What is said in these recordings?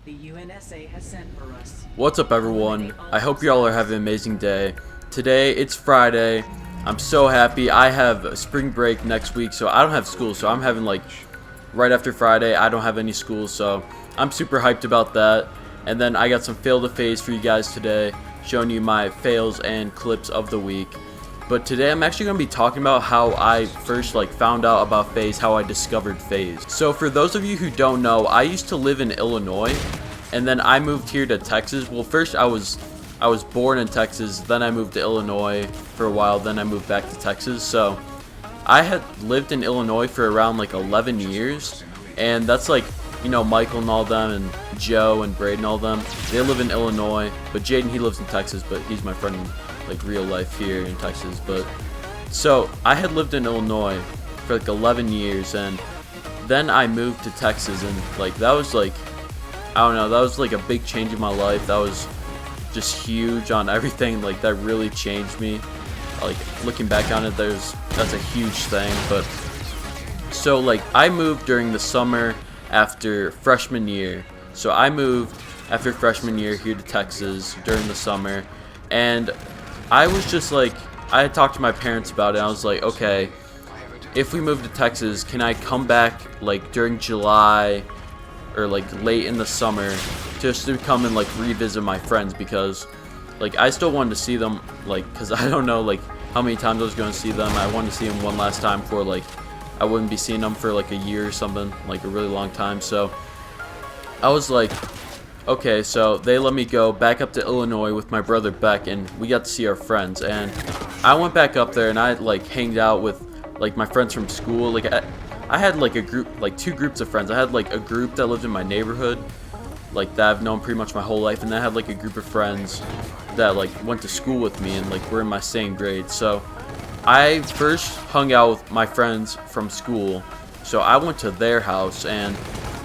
The UNSA has sent for us. What's up, everyone? I hope y'all are having an amazing day. Today, it's Friday. I'm so happy. I have spring break next week, so I don't have school. So I'm having right after Friday, I don't have any school. So I'm super hyped about that. And then I got some fail to FaZe for you guys today, showing you my fails and clips of the week. But today I'm actually going to be talking about how I first found out about FaZe, how I discovered FaZe. So for those of you who don't know, I used to live in Illinois, and then I moved here to Texas. Well, first I was born in Texas, then I moved to Illinois for a while, then I moved back to Texas. So I had lived in Illinois for around 11 years, and that's Michael and all them, and Joe and Braden, all them, they live in Illinois, but Jaden, he lives in Texas, but he's my friend in real life here in Texas. But so I had lived in Illinois for 11 years, and then I moved to Texas, and that was I don't know, that was a big change in my life. That was just huge on everything. That really changed me. Looking back on it, that's a huge thing. But so I moved during the summer after freshman year. So I moved after freshman year here to Texas during the summer, and I was just I had talked to my parents about it. And I was like, okay, if we move to Texas, can I come back during July or late in the summer, just to come and revisit my friends, because I still wanted to see them, because I don't know how many times I was going to see them. I wanted to see them one last time before I wouldn't be seeing them for a year or something, a really long time. So I was okay, so they let me go back up to Illinois with my brother Beck, and we got to see our friends. And I went back up there, and I hanged out with my friends from school. I had a group, two groups of friends. I had a group that lived in my neighborhood, that I've known pretty much my whole life, and then I had a group of friends that went to school with me and were in my same grade. So I first hung out with my friends from school. So I went to their house, and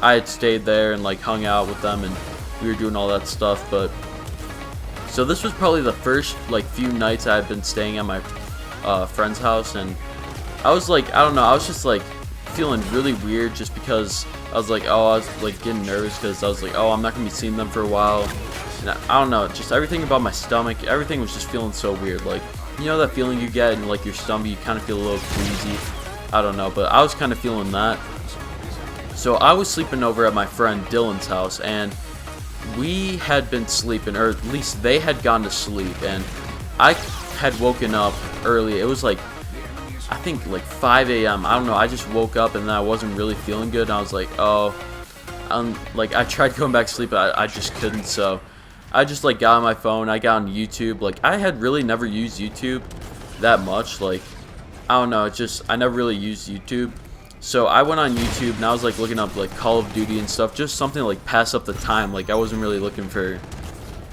I had stayed there and hung out with them, and we were doing all that stuff. But so this was probably the first few nights I had been staying at my friend's house, and I was I don't know, I was just feeling really weird, just because I was I was getting nervous, because I was oh, I'm not gonna be seeing them for a while, and I don't know, just everything about my stomach, everything was just feeling so weird. You know that feeling you get in your stomach, you kind of feel a little queasy. I don't know, but I was kind of feeling that. So I was sleeping over at my friend Dylan's house, and we had been sleeping, or at least they had gone to sleep, and I had woken up early. It was I think 5 a.m. I don't know, I just woke up, and then I wasn't really feeling good, and I was oh, I tried going back to sleep, but I just couldn't. So I just got on my phone, I got on YouTube. I had really never used YouTube that much. I don't know, I never really used YouTube. So I went on YouTube, and I was looking up Call of Duty and stuff, just something to pass up the time. I wasn't really looking for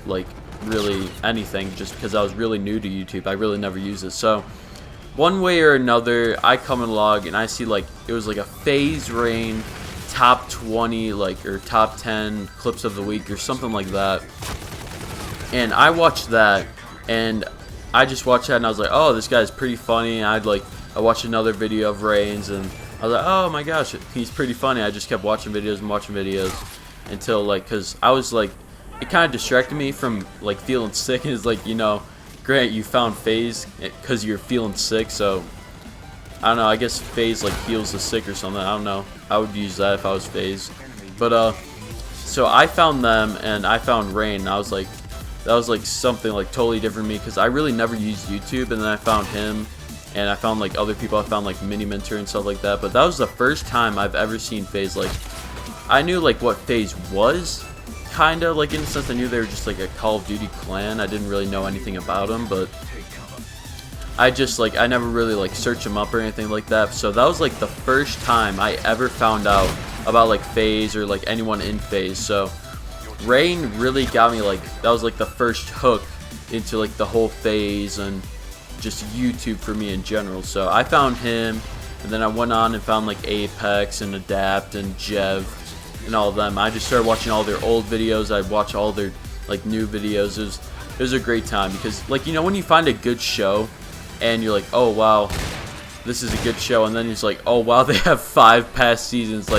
really anything, just because I was really new to YouTube. I really never used it. So one way or another, I come and log, and I see it was a FaZe Rain top 20 or top 10 clips of the week or something like that. And I watched that, and I just watched that, and I was oh, this guy's pretty funny. And I watched another video of Rain's, and I was oh my gosh, he's pretty funny. I just kept watching videos and watching videos until because I was it kind of distracted me from feeling sick. And it's Grant, you found FaZe because you're feeling sick, so I don't know, I guess FaZe heals the sick or something. I don't know, I would use that if I was FaZe. But so I found them, and I found Rain, and I was that was something totally different to me, because I really never used YouTube. And then I found him, and I found other people. I found Mini Mentor and stuff like that. But that was the first time I've ever seen FaZe. I knew what FaZe was, kinda, in a sense. I knew they were just a Call of Duty clan. I didn't really know anything about them, but I just I never really searched them up or anything like that. So that was the first time I ever found out about FaZe or anyone in FaZe. So Rain really got me, that was the first hook into the whole FaZe and just YouTube for me in general. So I found him, and then I went on and found Apex and Adapt and Jev and all of them. I just started watching all their old videos. I'd watch all their new videos. It was a great time, because when you find a good show and you're oh wow, this is a good show, and then it's oh wow, they have 5 past seasons,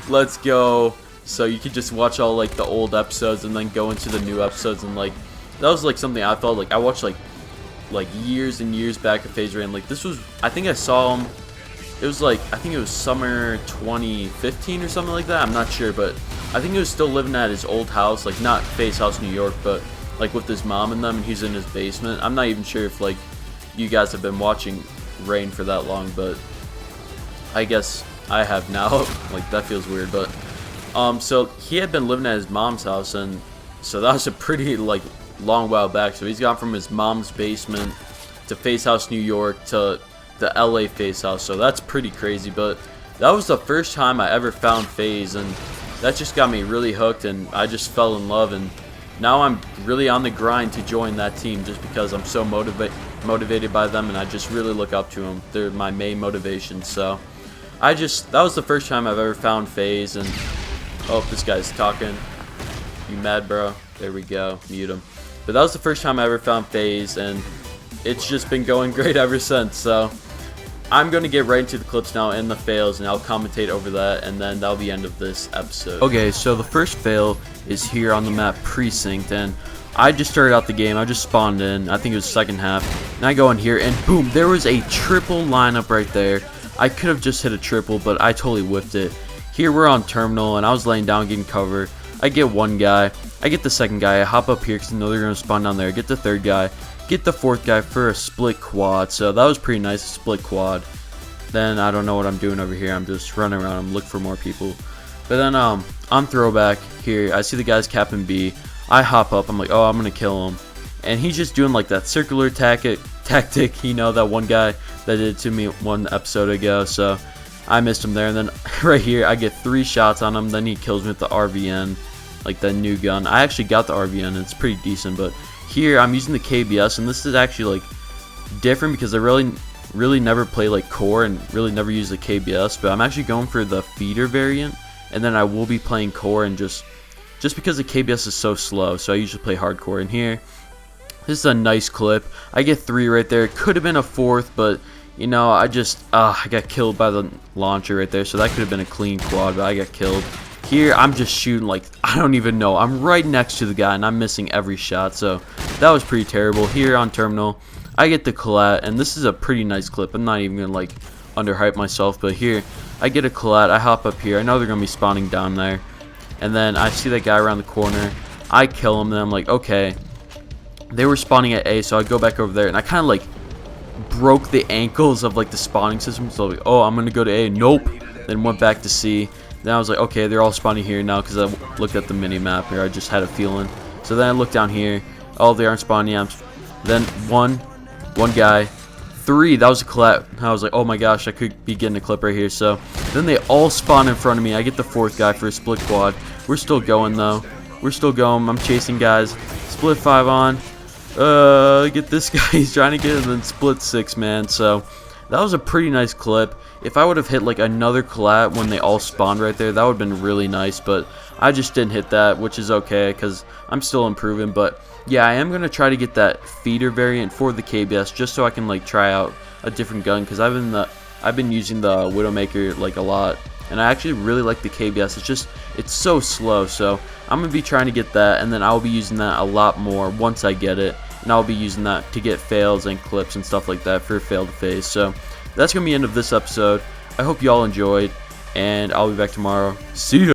let's go. so you could just watch all like the old episodes and then go into the new episodes, and like that was like something I felt like I watched like years and years back of FaZe Rain. Like this was, I think I saw him, it was like, I think it was summer 2015 or something like that, I'm not sure, but I think he was still living at his old house, like not FaZe House New York, but like with his mom and them, and he's in his basement. I'm not even sure if like you guys have been watching Rain for that long, but I guess I have now. Like that feels weird, but so he had been living at his mom's house, and so that was a pretty like long while back. So he's gone from his mom's basement to FaZe House New York to the LA FaZe House, so that's pretty crazy. But that was the first time I ever found FaZe, and that just got me really hooked, and I just fell in love, and now I'm really on the grind to join that team just because I'm so motivated by them, and I just really look up to them. They're my main motivation. So that was the first time I've ever found FaZe. And oh, this guy's talking. You mad, bro? There we go. Mute him. But that was the first time I ever found FaZe, and it's just been going great ever since. So I'm going to get right into the clips now and the fails, and I'll commentate over that, and then that'll be the end of this episode. Okay, so the first fail is here on the map Precinct, and I just started out the game. I just spawned in. I think it was second half, and I go in here, and boom, there was a triple lineup right there. I could have just hit a triple, but I totally whiffed it. Here we're on terminal, and I was laying down getting cover. I get one guy. I get the second guy. I hop up here because I know they're going to spawn down there. I get the third guy. Get the fourth guy for a split quad. So that was pretty nice, a split quad. Then I don't know what I'm doing over here. I'm just running around. I'm looking for more people. But then on throwback here, I see the guy's capping B. I hop up. I'm like, oh, I'm going to kill him. And he's just doing like that circular tactic, you know, that one guy that did it to me one episode ago. So I missed him there. And then right here, I get 3 shots on him. Then he kills me with the RVN, like that new gun. I actually got the RVN, and it's pretty decent. But here, I'm using the KBS, and this is actually like different because I really never play like core and really never use the KBS. But I'm actually going for the feeder variant, and then I will be playing core, and just because the KBS is so slow, so I usually play hardcore. In here, this is a nice clip. I get 3 right there. Could have been a 4th, but you know, I got killed by the launcher right there, so that could have been a clean quad, but I got killed. Here, I'm just shooting like, I don't even know. I'm right next to the guy, and I'm missing every shot, so that was pretty terrible. Here on terminal, I get the collat, and this is a pretty nice clip. I'm not even going to like underhype myself, but here, I get a collat. I hop up here. I know they're going to be spawning down there, and then I see that guy around the corner. I kill him, and I'm like, okay. They were spawning at A, so I go back over there, and I kind of like broke the ankles of like the spawning system. So like, oh, I'm gonna go to A. Nope. Then went back to C. Then I was like, okay, they're all spawning here now because I looked at the mini map here. I just had a feeling. So then I looked down here. Oh, they aren't spawning. Then one guy, 3. That was a clip. I was like, oh my gosh, I could be getting a clip right here. So then they all spawn in front of me. I get the 4th guy for a split quad. We're still going though. We're still going. I'm chasing guys. Split 5 on. Get this guy. He's trying to get it, and then split 6, man. So that was a pretty nice clip. If I would have hit like another collat when they all spawned right there, that would have been really nice, but I just didn't hit that, which is okay because I'm still improving. But yeah, I am going to try to get that feeder variant for the KBS just so I can like try out a different gun, because I've been using the Widowmaker like a lot, and I actually really like the KBS. It's so slow, so I'm going to be trying to get that, and then I'll be using that a lot more once I get it, and I'll be using that to get fails and clips and stuff like that for fail to FaZe. So that's going to be the end of this episode. I hope you all enjoyed, and I'll be back tomorrow. See ya!